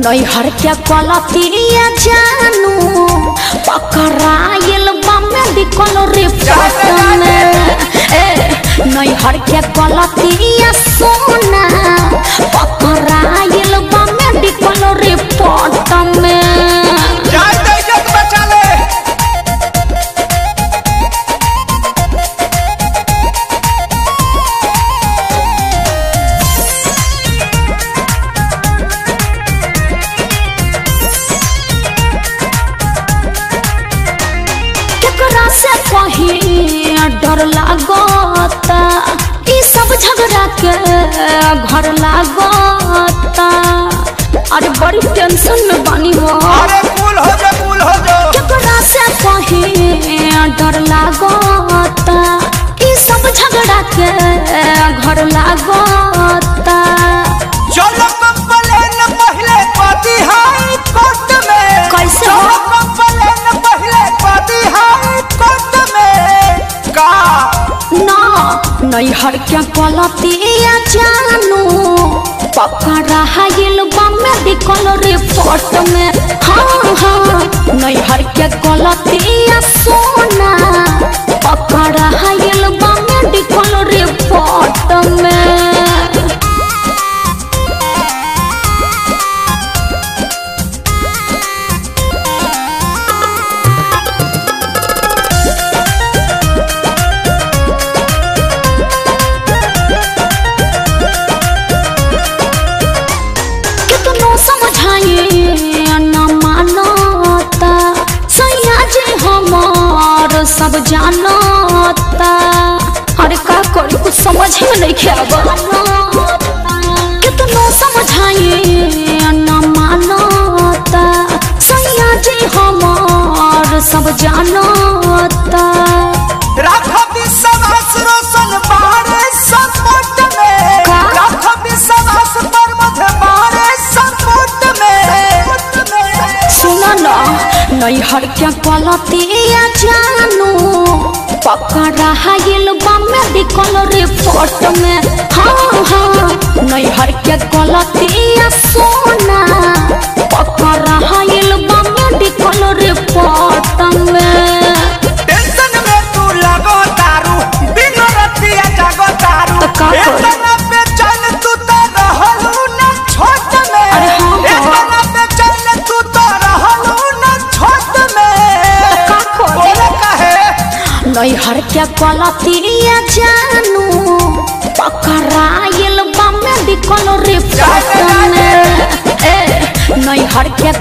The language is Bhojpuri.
नैहर के कलतिया जानू पकड़ाइल बा मेडिकल रिपोर्ट में। नैहर के कलतिया सोना पकड़ाइल बा मेडिकल रिपोर्ट में। डर लागता ई सब झगड़ा के घर लागता। अरे बड़ी टेंशन में बानी हो। अरे कूल हो जा केकरा से कहीं डर लागता ई सब झगड़ा के घर लागता। चलो कंप्लेन पहले पाती हाई कोर्ट में। कैसे चलो कंप्लेन पहले पाती हाई कोर्ट में का ना नैहर के कलतिया जानू पकड़ाइल बा मेडिकल रिपोर्ट में। हाँ हाँ नैहर के कलतिया सोना पकड़ाइल बा मेडिकल रिपोर्ट में। सब जानता अरे का करी कुछ समझ में नहीं आवा। कितनो समझाइए न मानता सैया जी हमार सब जानता। राखो विश्वास रोशन बारे सपोर्ट में। राखो विश्वास पर मध्य बारे सपोर्ट में। सुना ना नैहर के कलतिया जानू पकड़ाइल बा मेडिकल रिपोर्ट में। हाँ हाँ नैहर के कलतिया सोना पकड़ाइल बा मेडिकल रिपोर्ट में। टेंशन में तू लगो तारू बिना रतिया जागो तारू। इतना बेचैन तू तो रहलू न छोट में। इतना बेचैन तू तो रहलू न छोट में। बोले काहे नैहर के कलतिया जानू पकड़ाइल बा मेडिकल रिपोर्ट में। नैहर के